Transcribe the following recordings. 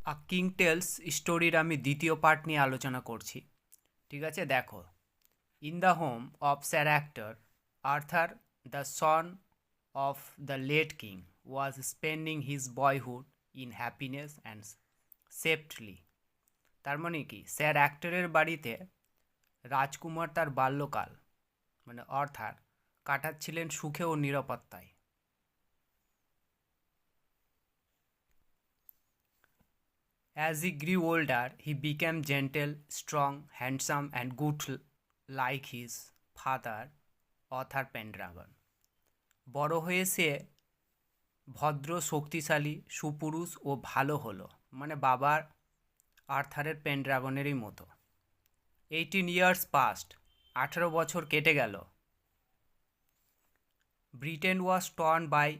A king tales স্টোরির আমি দ্বিতীয় পার্ট নিয়ে আলোচনা করছি। ঠিক আছে, দেখো। In the home of sir Ector, Arthur, the son of the late king, was spending his boyhood in happiness and safely. তার মানে কি, স্যার অ্যাক্টরের বাড়িতে রাজকুমার তার বাল্যকাল মানে অর্থাৎ কাটাচ্ছিলেন সুখে ও নিরাপত্তায়। As he grew older, he became gentle, strong, handsome, and good like his father, Arthur Pendragon. বড় হয়ে সে ভদ্র, শক্তিশালী, সুপুরুষ ও ভালো হলো, মানে বাবার আর্থারের পেনড্রাগনেরই মতো। 18 years passed, 18 বছর কেটে গেল। Britain was torn by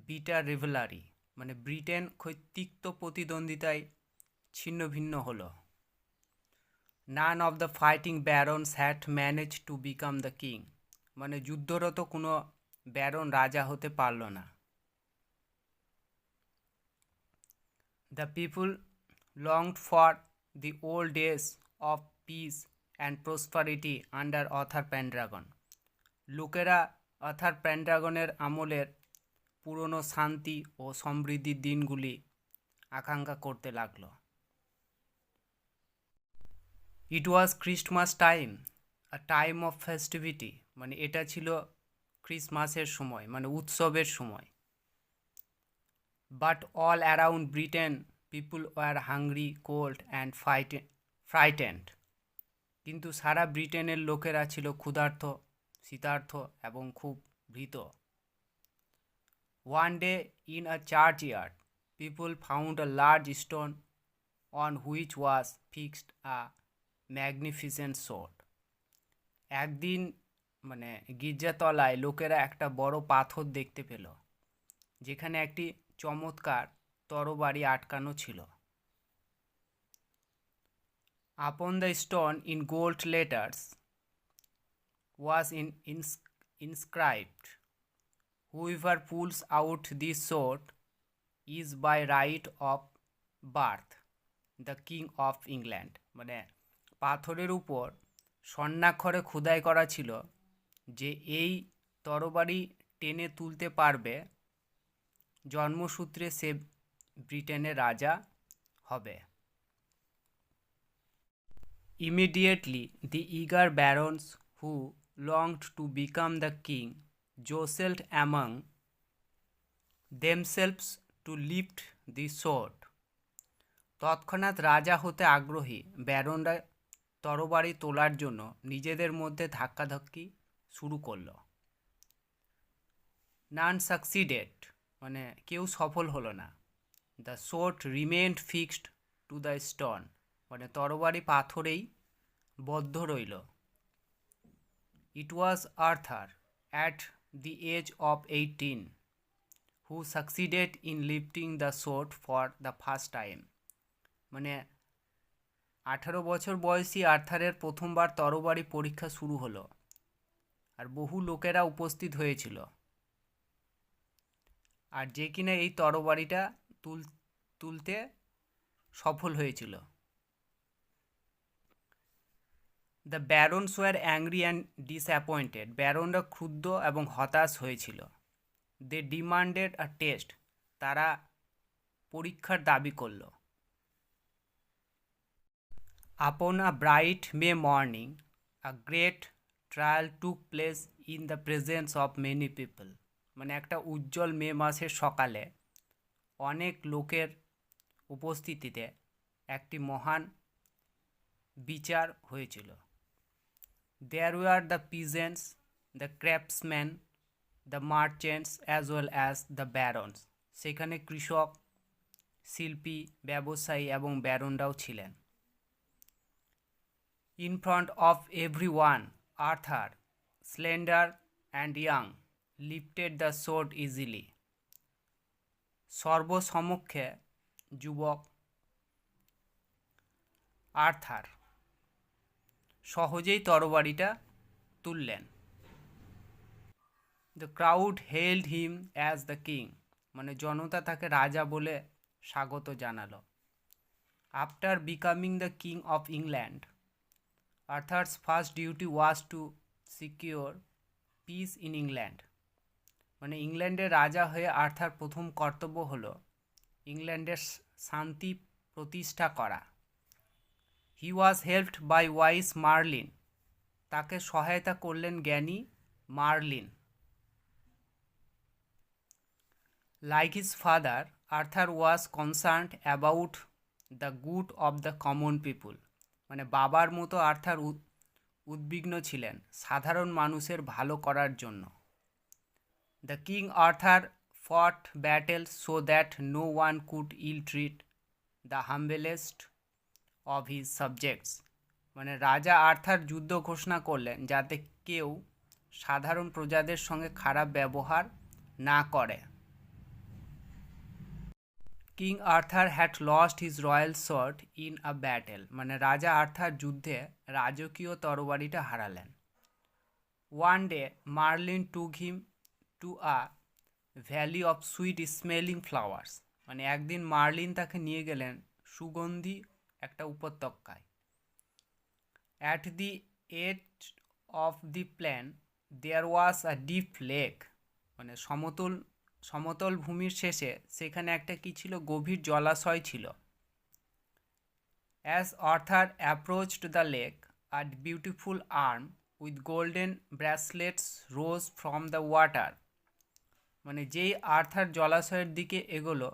bitter rivalry, মানে ব্রিটেন তিক্ত প্রতিদ্বন্দ্বিতায় ছিন্ন ভিন্ন হলো। None of the fighting barons had managed to become the king, মানে যুদ্ধরত কোনো ব্যারন রাজা হতে পারল না। The people longed for the old days of peace and prosperity under Uther Pendragon. লোকেরা অথার পেনড্রাগনের আমলের পুরনো শান্তি ও সমৃদ্ধির দিনগুলি আকাঙ্ক্ষা করতে লাগলো। It was Christmas time, a time of festivity, মানে এটা ছিল ক্রিসমাসের সময়, মানে উৎসবের সময়। But all around Britain people were hungry, cold and frightened. কিন্তু সারা ব্রিটেনের লোকেরা ছিল ক্ষুধার্ত, শীতার্থ এবং খুব ভীত। One day in a church yard, people found a large stone on which was fixed a magnificent sword. একদিন মানে গির্জাতলায় লোকেরা একটা বড় পাথর দেখতে পেল, যেখানে একটি চমৎকার তরবারি আটকানো ছিল। Upon the stone in gold letters was inscribed, whoever pulls out this sword is by right of birth the king of England. মানে পাথরের উপর স্বর্ণাক্ষরে খোদাই করা ছিল যে এই তরবারি টেনে তুলতে পারবে, জন্মসূত্রে সে ব্রিটেনের রাজা হবে। Immediately the eager barons who longed to become the king jostled among themselves to lift the sword. তৎক্ষণাৎ রাজা হতে আগ্রহী ব্যারনরা তরবারি তোলার জন্য নিজেদের মধ্যে ধাক্কাধাক্কি শুরু করলো। নান সাকসিডেড, মানে কেউ সফল হলো না। The sword remained fixed to the stone, মানে তরবারি পাথরেই বদ্ধ রইল। It was Arthur at the age of 18 who succeeded in lifting the sword for the first time. মানে 18 বছর বয়সী আর্থারের প্রথমবার তরবারি পরীক্ষা শুরু হলো, আর বহু লোকেরা উপস্থিত হয়েছিল, আর যে কিনা এই তরবারিটা তুলতে সফল হয়েছিল। The barons were angry and disappointed, ব্যারনরা ক্ষুব্ধ এবং হতাশ হয়েছিল। দে ডিমান্ডেড আ টেস্ট, তারা পরীক্ষার দাবি করল। আপন আ bright May morning a great trial took place in the presence of many people, মানে একটা উজ্জ্বল মে মাসের সকালে অনেক লোকের উপস্থিতিতে একটি মহান বিচার হয়েছিল। There were the peasants, the craftsman, the merchants as well as the barons. সেখানে কৃষক, শিল্পী, ব্যবসায়ী এবং ব্যারনরাও ছিলেন। In front of every one Arthur, slender and young, lifted the sword easily. সর্বসমক্ষে যুবক আর্থার সহজেই তরবারিটা তুললেন। The crowd held him as the king, মানে জনতা তাকে রাজা বলে স্বাগত জানালো। After becoming the king of England, Arthur's first duty was to secure peace in England. মানে ইংল্যান্ডের রাজা হয়ে আর্থার প্রথম কর্তব্য হলো ইংল্যান্ডের শান্তি প্রতিষ্ঠা করা। He was helped by wise Merlin, তাকে সহায়তা করলেন জ্ঞানী Merlin. Like his father, Arthur was concerned about the good of the common people, মানে বাবার মতো আর্থার উদ্বিগ্ন ছিলেন সাধারণ মানুষের ভালো করার জন্য। The king Arthur fought battle so that no one could ill treat the humblest of his subjects, মানে রাজা আর্থার যুদ্ধ ঘোষণা করলেন যাতে কেউ সাধারণ প্রজাদের সঙ্গে খারাপ ব্যবহার না করে। King Arthur had lost his royal sword in a battle, মানে রাজা আর্থার যুদ্ধে রাজকীয় তরবারিটা হারালেন। One day Merlin took him to a valley of sweet smelling flowers, মানে একদিন মার্লিন তাকে নিয়ে গেলেন সুগন্ধি একটা উপত্যকায়। At the end of the plain there was a deep lake, মানে সমতল ভূমির শেষে সেখানে একটা কি ছিল, গভীর জলাশয় ছিল। As Arthur approached the lake, a beautiful arm with golden bracelets rose from the water, মানে যেই আর্থার জলাশয়ের দিকে এগোলো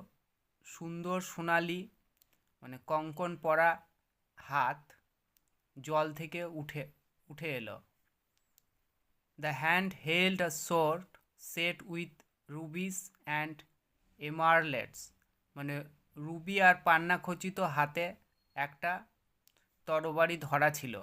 সুন্দর সোনালি মানে কঙ্কন পরা হাত জল থেকে উঠে এলো। The hand held a sword set with rubies and emeralds, মানে রুবি আর পান্না খচিত হাতে একটা তরবারি ধরা ছিল।